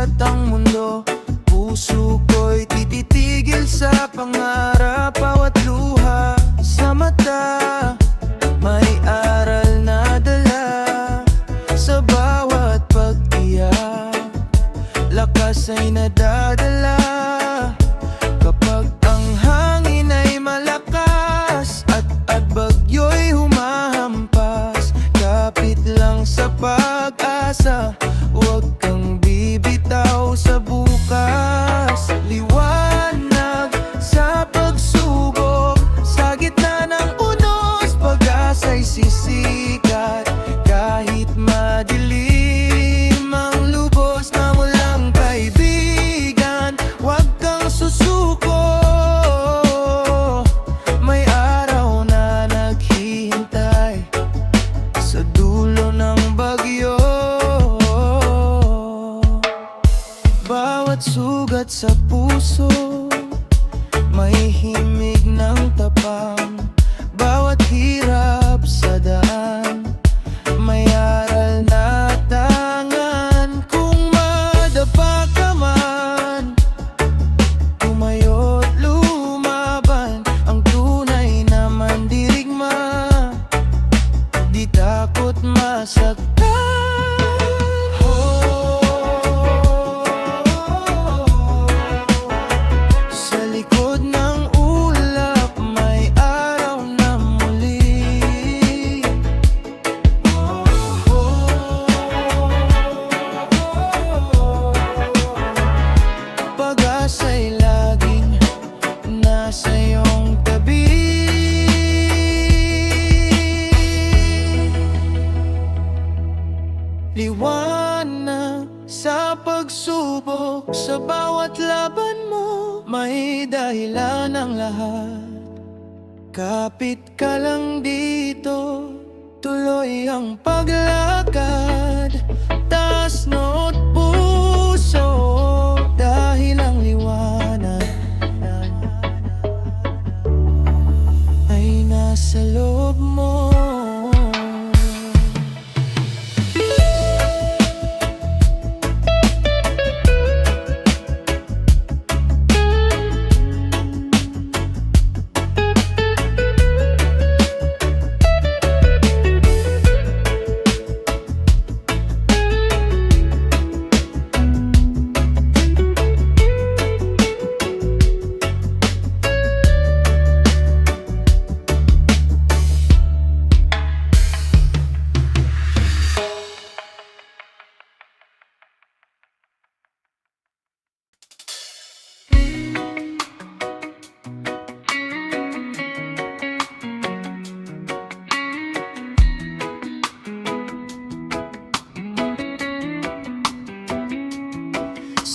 sugat ang mundo. Puso ko'y tititigil sa pangarap. Bawat luha sa mata, may aral na dala. Sa bawat pag-iyak, lakas ay nadadala. Kapag ang hangin ay malakas at bagyo'y humahampas, kapit lang sa pag-asa, huwag kang bibitaw sa bukas. Liwanag sa pagsubok, sa gitna ng unos, pag-asa'y sisikat. Kahit madilim ang lubos na walang kaibigan, huwag kang susuko. May araw na naghihintay sa dulo ng bagyo. Bawat sugat sa puso, may himig ng tapang. Bawat hirap sa daan, may aral na tangan. Kung madapa ka man, tumayo't lumaban. Ang tunay na mandirigma, di takot masaktan. Sa likod ng ulap, may araw na muli. Pag-asa'y laging nasa iyong tabi. Liwanag sa pagsubok, sa bawat laban mo, may dahilan ang lahat. Kapit ka lang dito, tuloy ang paglakad. Taas no't puso, dahil ang liwanag ay nasa loob mo.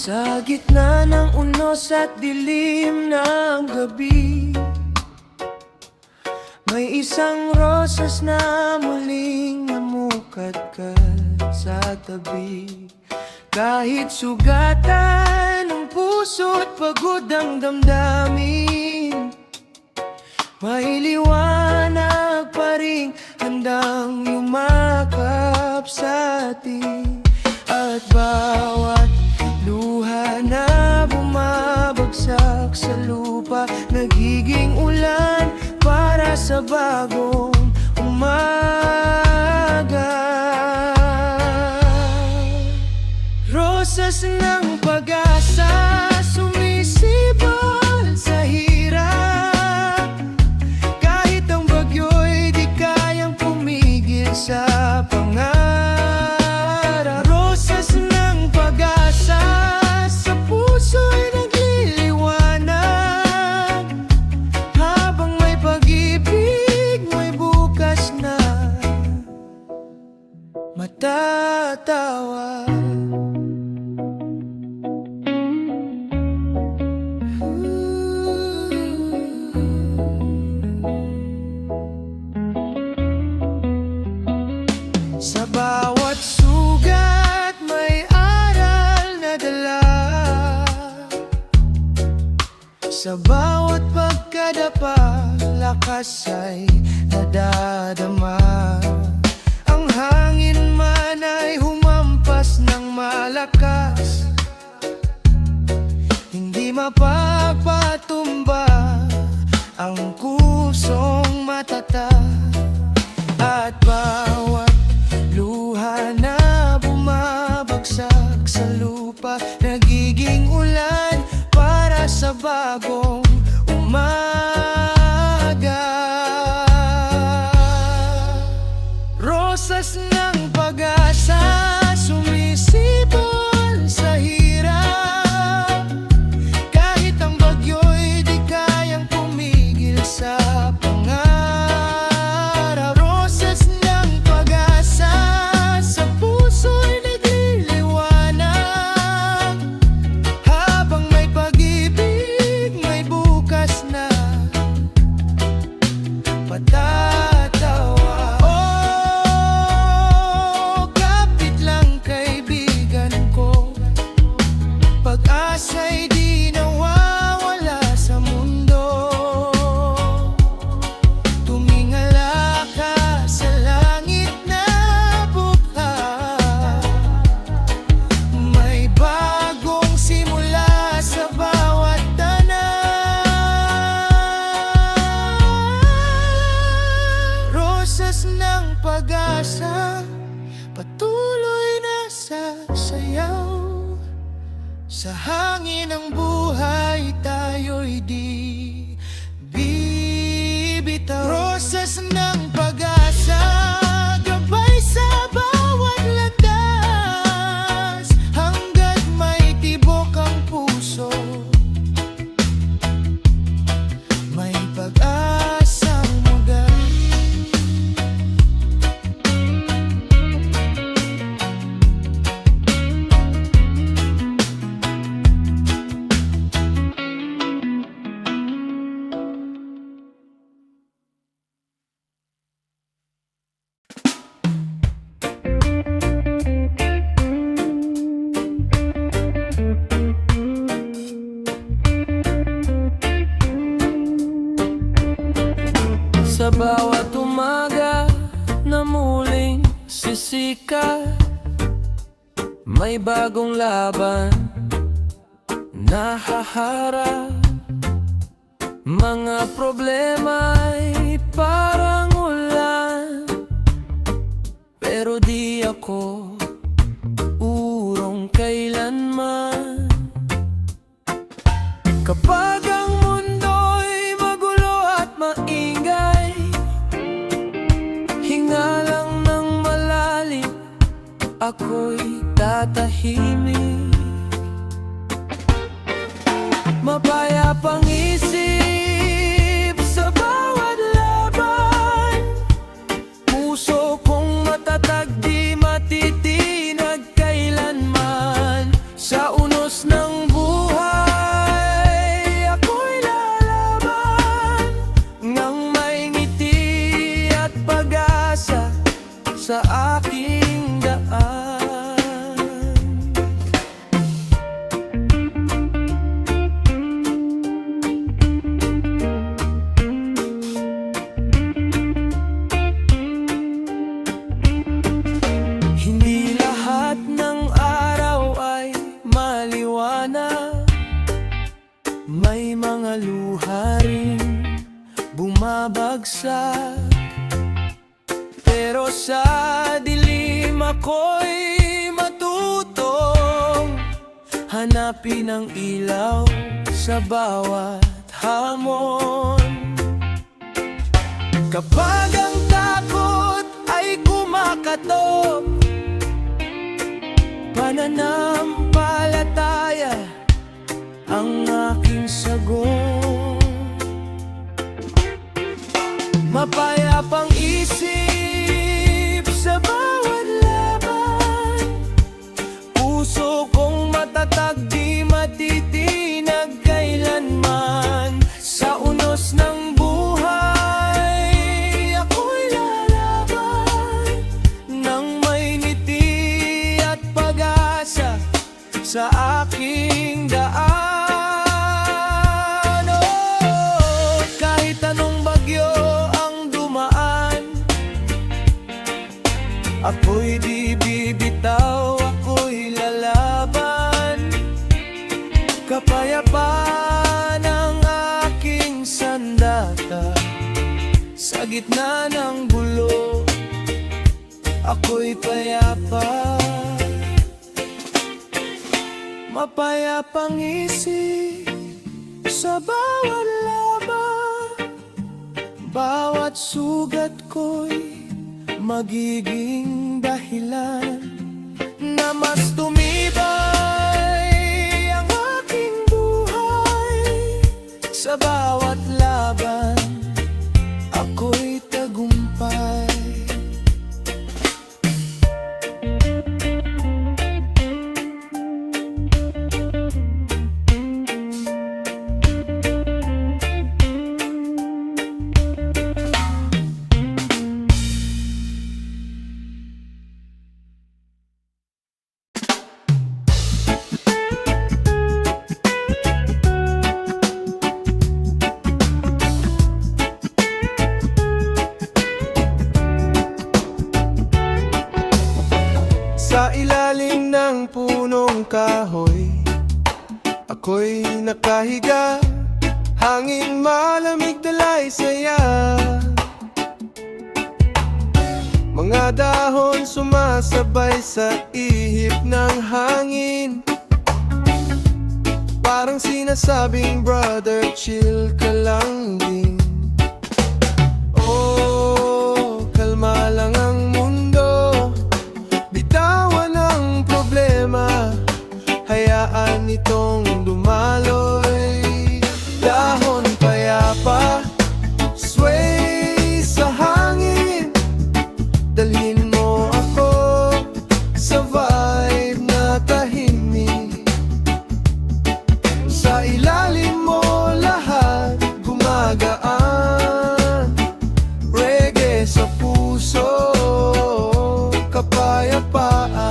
Sa gitna ng unos at dilim ng gabi, may isang rosas na muling namukadkad sa tabi. Kahit sugatan ng puso't pagod ang damdamin, may liwanag pa ring handang yumakap sa atin. At bawat luha na bumabagsak sa lupa, nagiging ulan para sa bagong umaga. Rosas ng pag-asa, sumisibol sa hirap. Kahit ang bagyo'y di kayang pumigil sa pangarap. Rosas ng pag-asa, sa puso'y nagliliwanag. Habang may pag-ibig, may bukas na matatawag. Sa bawat sugat, may aral na dala. Sa bawat pagkadapa, lakas ay nadadama. Ang hangin man ay humampas ng malakas, mapagpatumba ang kusong matatag. At bawat luha na bumabagsak sa lupa, nagiging ulan para sa bagong umaga. Rosas ng pag-asa, sumisipol sa hirap. Kahit ang bagyo'y di kayang pumigil sa pangarap. Rosas ng pag-asa, sa puso'y nagliliwanag. Habang may pag-ibig, may bukas na patatawa. Oh, kapit lang kaibigan ko, pag-asa'y di nawawala sa mundo. Tumingala ka sa langit na bukas, may bagong simula sa bawat tanan. Rosas ng pag-asa, patuloy na sasayaw. Sa hangin ng buhay tayo'y di bibitaw. Rosas ng pag-asa, gabay sa bawat landas. Hangga't may tibok ang puso, may pag-asang wagas. Sa bawat umaga na muling sisikat, may bagong laban na haharap. Mga problema'y parang ulan, pero di ako urong kailanman. Kapag ang mundo'y magulo at maingay, hinga lang ng malalim, ako'y tatahimik. Mapayapang isip sa bawat laban, puso kong matatag, di matitinag kailanman. Sa unos ng buhay, ako'y lalaban nang may ngiti at pag-asa sa aking daan. Hindi lahat ng araw ay maliwanag, may mga luha rin bumabagsak. Pero sa dilim ako'y matutong hanapin ang ilaw sa bawat hamon. Kapag ang takot ay kumakatok, pananampalataya ang aking sagot. Mapayapang isip sa bawat laban, puso kong matatag, di matitinag kailanman. Sa unos ng buhay, ako'y lalaban nang may ngiti at pag-asa sa aking daan. Oh, kahit anong bagyo ang dumaan, ako'y di bibitaw, ako'y lalaban. Kapayapaan gitna ng gulo, ako'y payapa. Mapayapang isip sa bawat laban, bawat sugat ko'y magiging dahilan na mas tumibay ang aking buhay. Sa bawat laban, ako'y tagumpay. Sa ilalim ng punong kahoy, ako'y nakahiga, hangin malamig dalay saya. Mga dahon sumasabay sa ihip ng hangin, parang sinasabing brother, chill ka lang din. Oh, kalma lang ang mundo, bitawan ang problema, hayaan itong dumaloy. Dahon payapa, sway sa hangin, dalhin mo ako sa vibe na tahimik. Sa ilalim mo lahat gumagaan, reggae sa puso, kapayapaan.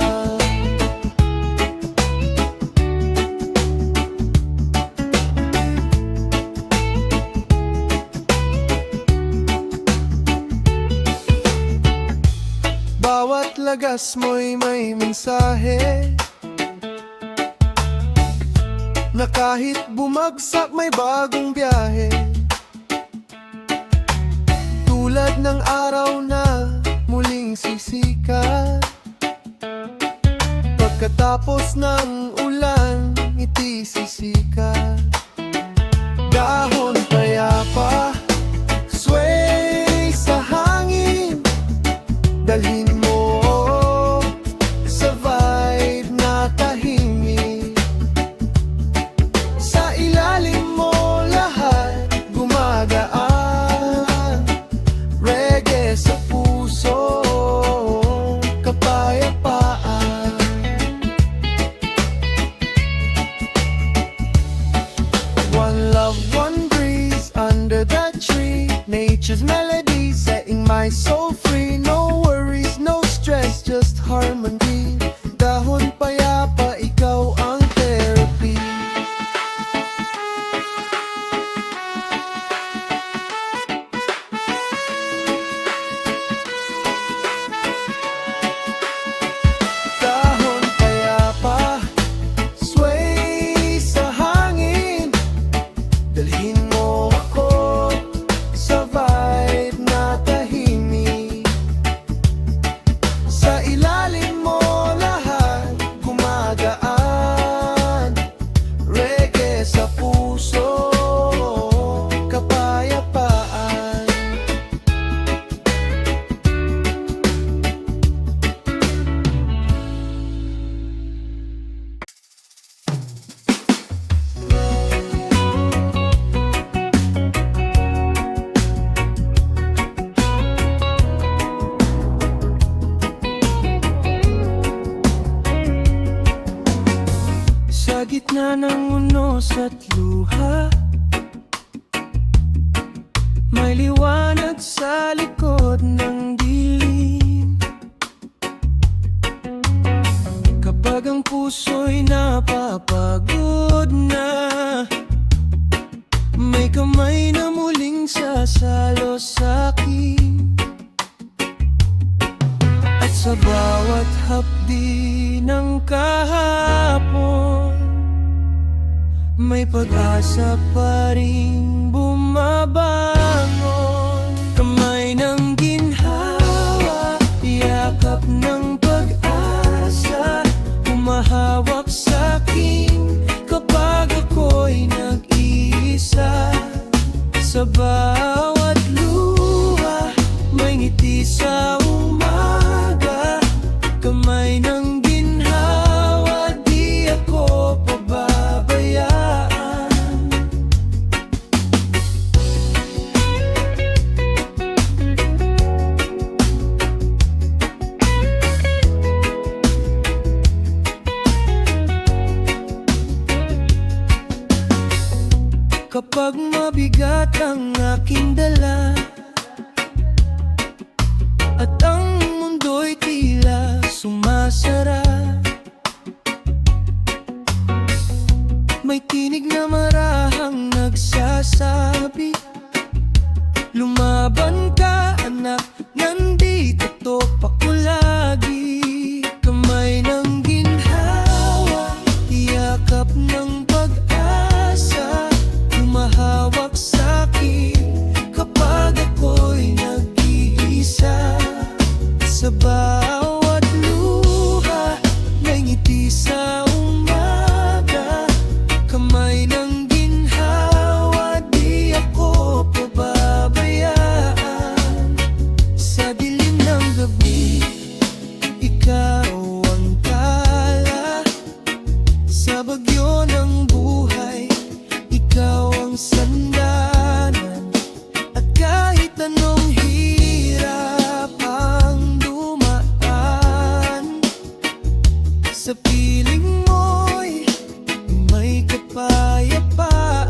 Bawat lagas mo'y may mensahe, na kahit bumagsak may bagong biyahe. Tulad ng araw na muling sisikat, pagkatapos ng ulan, ngiti sisikat. Dahon payapa, sway sa hangin, dalhin mo sa vibe na tahimik. Sa ilalim mo lahat gumagaan, reggae sa puso, kapayapaan. One love, one breeze under that tree, nature's melody setting my soul free. No worries, no stress, just harmony. Dahon payapa, ikaw ang therapy. Dahon payapa, sway sa hangin, dalhin mo ako sa vibe na tahimik. Sa ilalim mo lahat gumagaan, reggae sa puso, kapayapaan. Sa gitna ng unos at luha, may liwanag sa likod ng dilim. Kapag ang puso'y napapagod na, may kamay na muling sasalo sa'kin. At sa bawat hapdi ng kahapon, may pag-asa pa ring bumabangon. Kamay na Kapag mabigat ang aking dala at ang mundo'y tila sumasara, may tinig na marahang nagsasabi, lumaban ka anak, nandito topak ko lagi. Kamay ng ginhawa, yakap ng pag-asa, humahawak sa'kin kapag ako'y nag-iisa. Sa bawat luha, may ngiti sa umaga. Kamay ng ginhawa, di ako pababayaan. Sa dilim ng gabi, ikaw ang tala. Sa bagyo ng buhay, ikaw ang sandalan. At kahit anong hirap ang dumaan, sa piling mo'y may kapayapaan.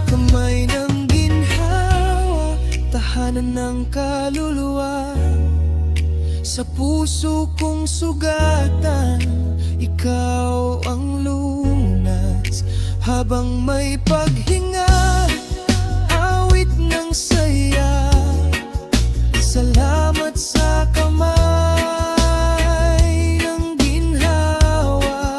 Kamay ng ginhawa, tahanan ng kaluluwa. Sa puso kong sugatan, ikaw ang lunas. Habang may paghinga, awit ng saya. Salamat sa kamay ng ginhawa.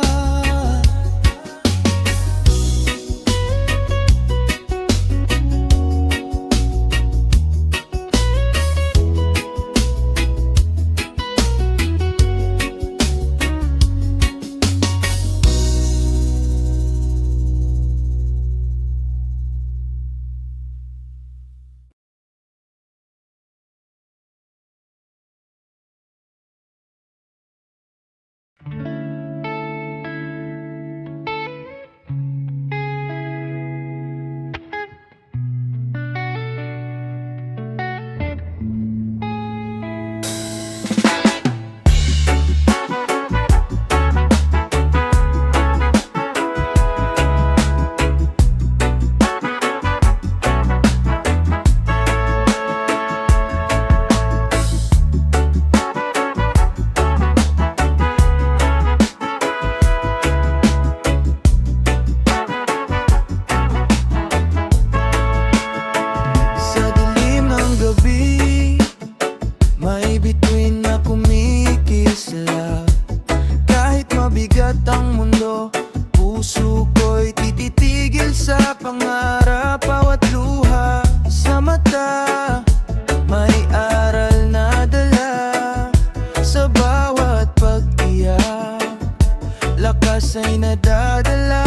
Ay nadadala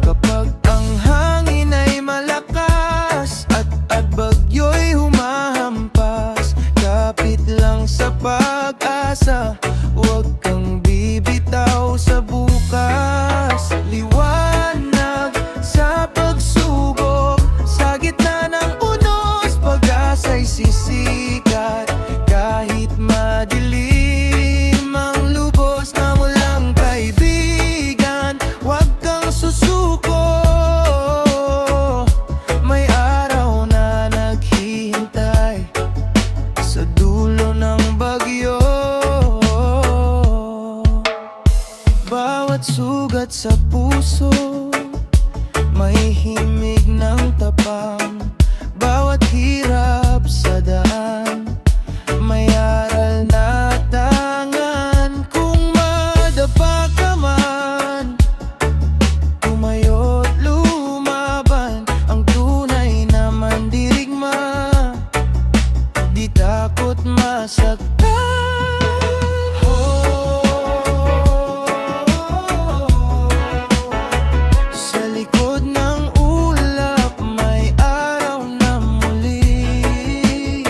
kapag ang hangin ay malakas at bagyo'y humahampas. Kapit lang sa pag-asa, huwag kang bibitaw sa bukas. Liwanag sa pagsubok, sa gitna ng unos, pag-asa'y sisikat. Kahit madilim ang lubos na mulang kaibigan, huwag kang susuko. May araw na naghihintay sa dulo ng bagyo. Bawat sugat sa puso, may himig ng tapang. Bawat hirap sa daan, may aral na tangan. Kung madapa ka man, tumayo't lumaban. Ang tunay na mandirigma, di takot masaktan. Sa likod ng ulap, may araw na muli.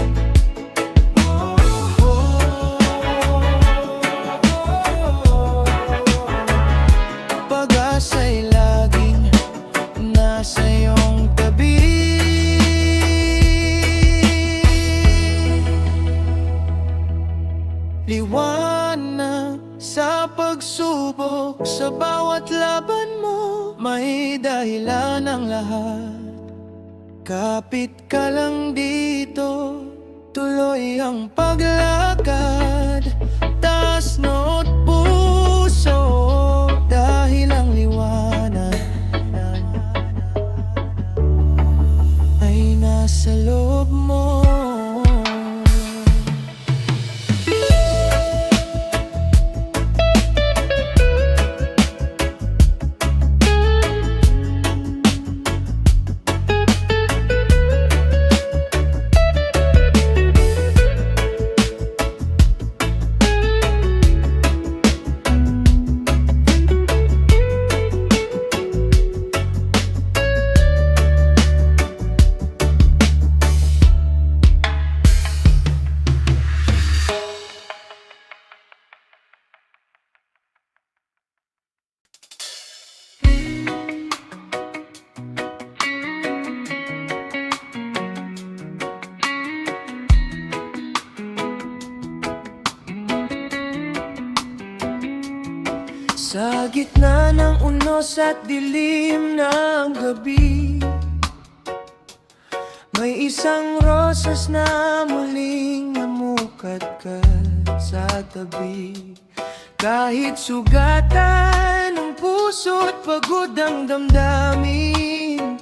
Pag-asa'y laging nasa iyong tabi. Liwanag Sa pagsubok, sa bawat laban mo, may dahilan ang lahat. Kapit ka lang dito, tuloy ang paglakad. Taas no't puso, dahil ang liwanag ay nasa loob mo. Sa gitna ng unos at dilim ng gabi, may isang rosas na muling namukadkad sa tabi. Kahit sugatan ng puso at pagod ang damdamin,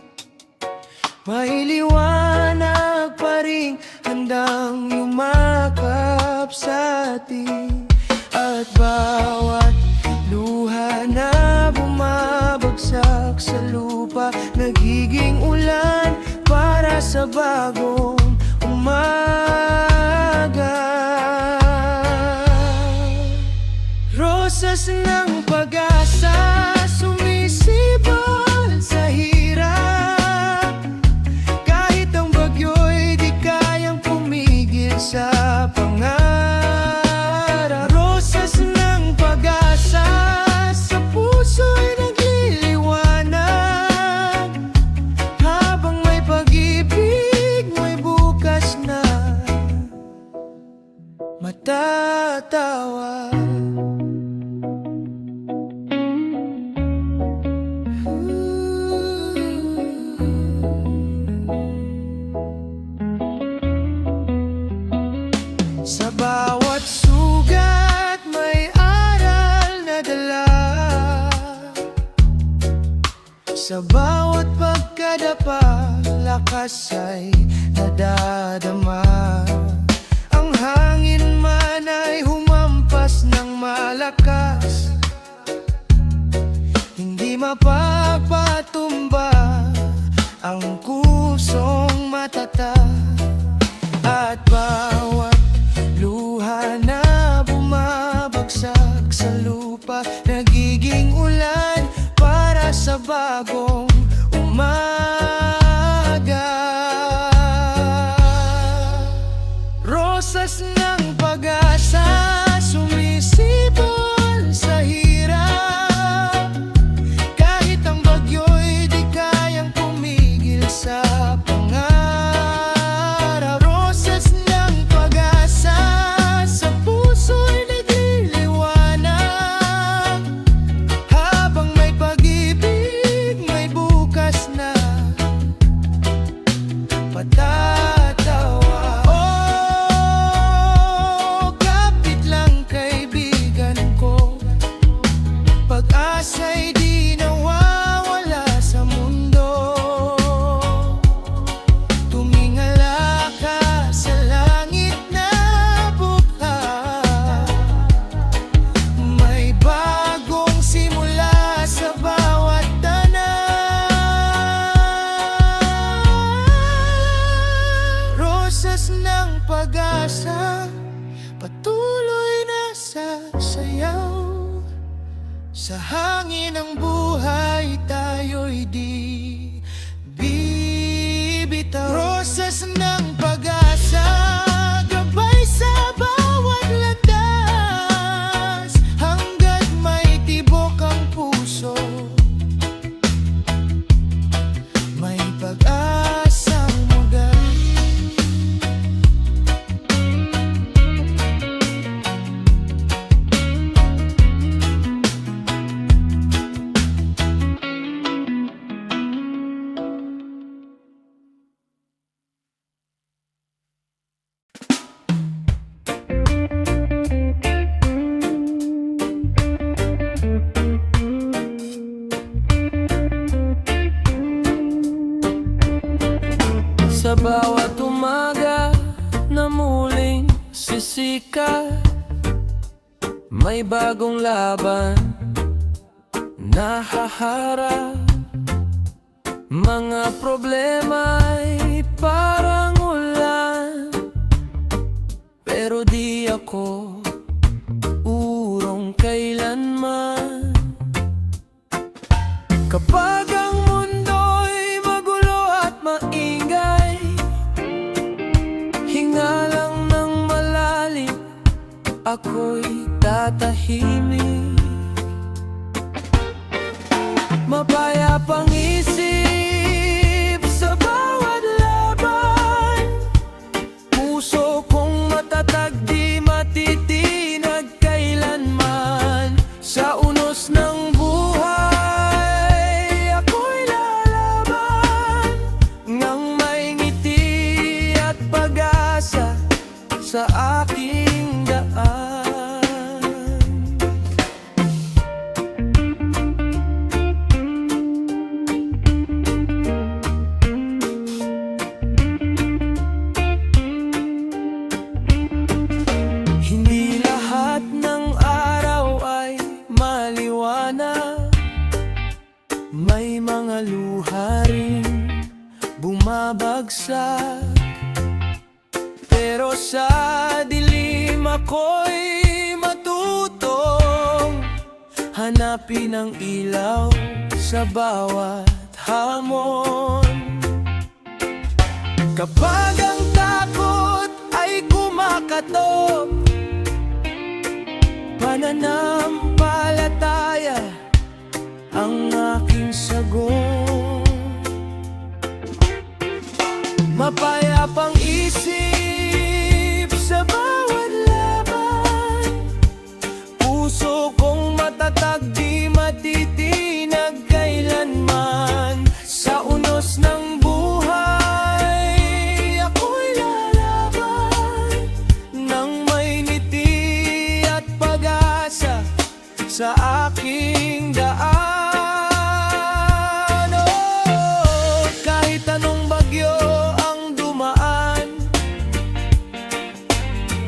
may liwanag pa ring handang yumakap sa atin. At bawat luha na bumabagsak sa lupa, nagiging ulan para sa bagong umaga. Rosas ng pag-asa, sumisibol sa hirap. Kahit ang bagyo'y di kayang pumigil sa pangarap. Rosas ng pag-asa, sa puso'y nagliliwanag. Habang may pag-ibig, may bukas na matatawag. Sa bawat sugat may aral na dala, sa bawat pagkadapa lakas ay nadadama. Ang hangin man ay humampas ng malakas, hindi mapapatumba ang kusong matatag. At bawat luha na bumabagsak sa lupa, nagiging ulan para sa bagong umaga. Rosas ng pag-asa, sumisibol sa hirap. Kahit ang bagyo'y di kayang pumigil sa pangarap. Rosas ng pag-asa, sa puso'y nagliliwanag. Habang may pag-ibig, may bukas na patatawa. Oh, kapit lang kaibigan ko, pag-asa'y di nawawala sa mundo. Tumingala ka sa langit na bukas, may bagong simula sa bawat tanan. Rosas ng pag-asa, patuloy na sasayaw. Sa hangin ng buhay tayo'y di bibitaw. Rosas ng pag-asa, gabay sa bawat landas. Hangga't may tibok ang puso, may pag-asang muli. musika, may bagong laban nahaharap. Mga problema'y parang ulan, pero di ako urong kailanman. Kapag ang mundo'y magulo at maingay, hinga lang ng malalim, ako'y tatahimik. Mapayapang isip sa bawat laban, puso kong matatag, di matitinag kailanman. Sa unos ng buhay, ako'y lalaban, ngang may ngiti at pag-asa sa aking daan. Hindi lahat ng araw ay maliwanag, may mga luha rin bumabagsak. Pero sa dilim ako'y matutong hanapin ang ilaw sa bawat hamon. Kapag ang takot ay kumakatok, pananampalataya ang aking sagot. Mapayapang isip sa bawat laban, puso kong matatag, di matitinag kailanman. Sa unos ng buhay, ako'y lalaban, nang may ngiti at pag-asa sa aking daan. Oh, kahit anong bagyo ang dumaan,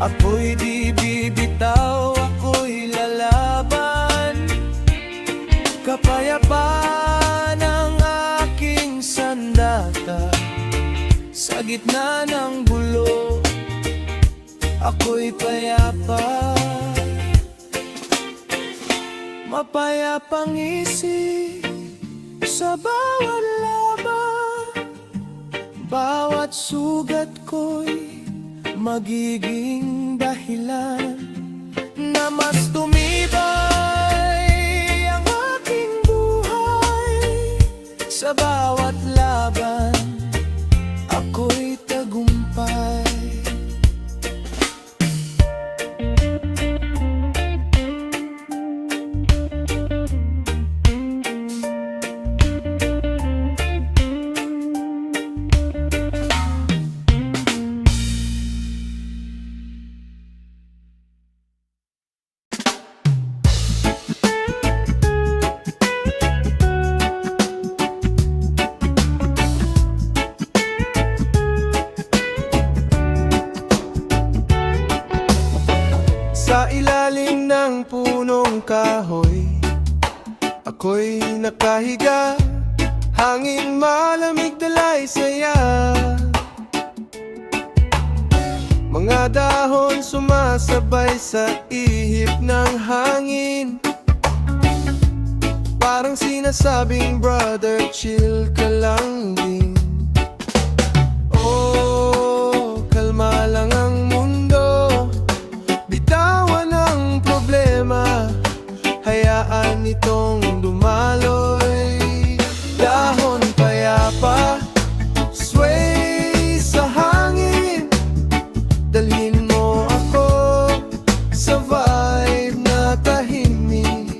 ako'y di bibitaw, ako'y lalaban. Kapayapaan ang aking sandata, sa gitna ng gulo, ako'y payapa. Mapayapang isip sa bawat laban, bawat sugat ko'y magiging dahilan na mas tumibay ang aking buhay. Sa bawat laban, ako'y tagumpay. Sa ilalim ng punong kahoy, ako'y nakahiga, hangin malamig dalay saya. Mga dahon sumasabay sa ihip ng hangin, parang sinasabing brother, chill ka lang din. Oh, kalma lang ang mundo, bitawan ang problema, hayaan itong dumaloy. Dahon payapa, sway sa hangin, dalhin mo ako sa vibe na tahimik.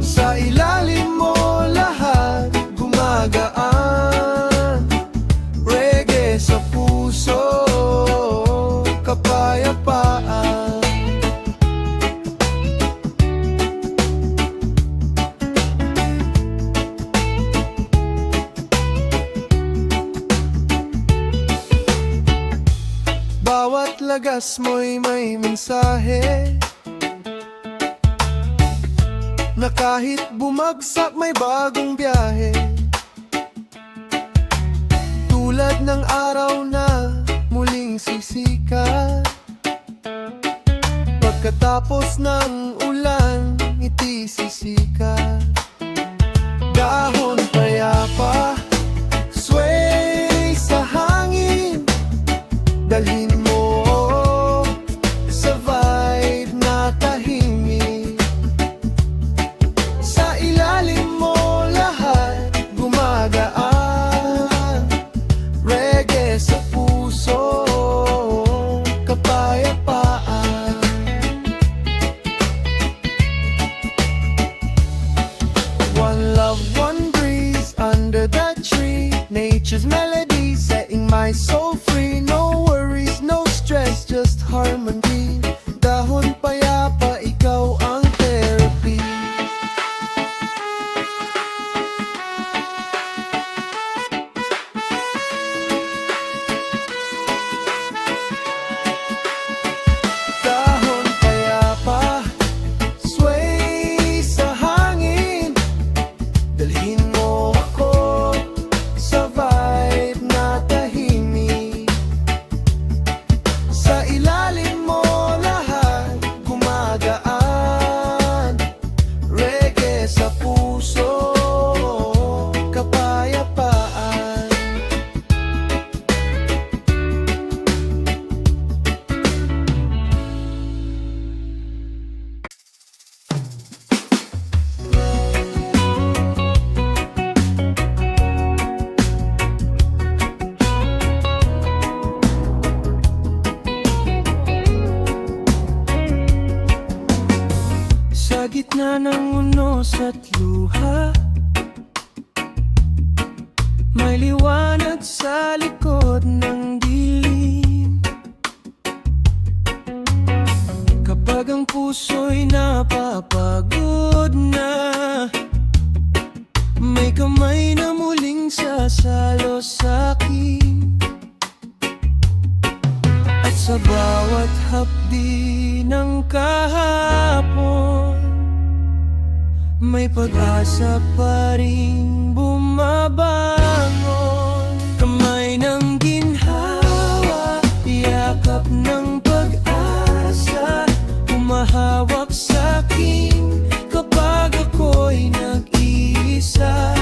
Sa ilalim mo lahat gumagaan, reggae sa puso, kapayapaan. oras mo'y may mensahe na kahit bumagsak may bagong biyahe. Tulad ng araw na muling sisikat, pagkatapos ng ulan, ngiti sisikat. Dahon payapa, sway sa hangin, dalhin mo sa vibe na tahimik. Sa ilalim mo lahat gumagaan, reggae sa puso, kapayapaan. One love, one breeze under that tree, nature's melody setting my soul free. No worries, no stress, just harmony. Dahon payapa, ikaw ang therapy. Dahon payapa, sway sa hangin, dalhin mo ako sa vibe na tahimik. Sa ilalim mo lahat gumagaan, reggae sa puso, kapayapaan. Sa gitna ng unos at luha, may liwanag sa likod ng dilim. Kapag ang puso'y napapagod na, may kamay na muling sasalo sa'kin. At sa bawat hapdi ng kahapon, may pag-asa pa ring bumabangon. Kamay ng ginhawa, yakap ng pag-asa, humahawak sa'kin kapag ako'y nag-iisa.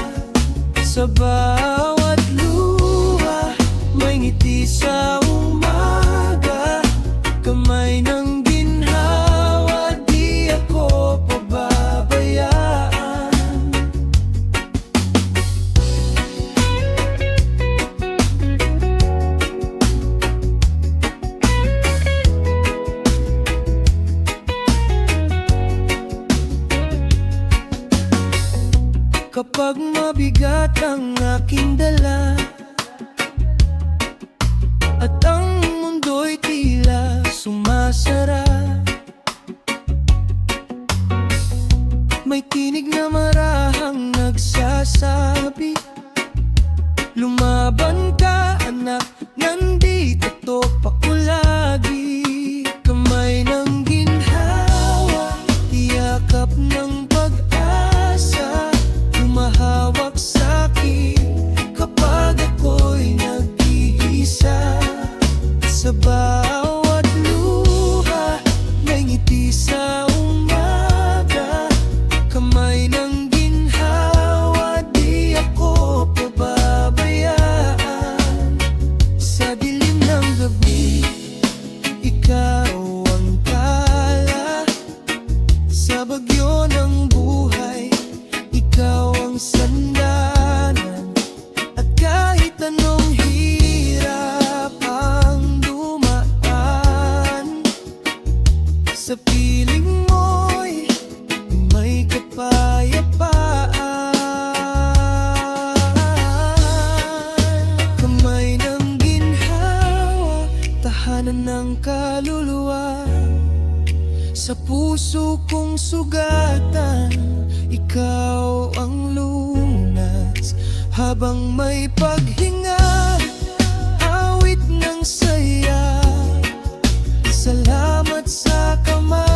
Sa bawat luha, may ngiti sa umaga. Kamay ng ginhawa, di ako pababayaan. Kapag mabigat ang aking dala at ang mundo'y tila sumasara, may tinig na marahang nagsasabi, lumaban ka anak, nandito topak ko lagi. Kamay ng ginhawa, yakap ng pag-asa, humahawak sa'kin kapag ako'y nag-iisa. Sa bawat luha, may ngiti sa umaga. Kamay ng ginhawa, di ako pababayaan. Sa dilim ng gabi, ikaw ang tala. Sa bagyo ng buhay, ikaw ang sandanan. At kahit anong hirap ang dumaan, sa piling mo'y may kapayapaan. Kamay ng ginhawa, tahanan ng kaluluwa. Sa puso kong sugatan, ikaw ang lunas. Habang may paghinga, awit ng saya. Sa Salamat sa kamay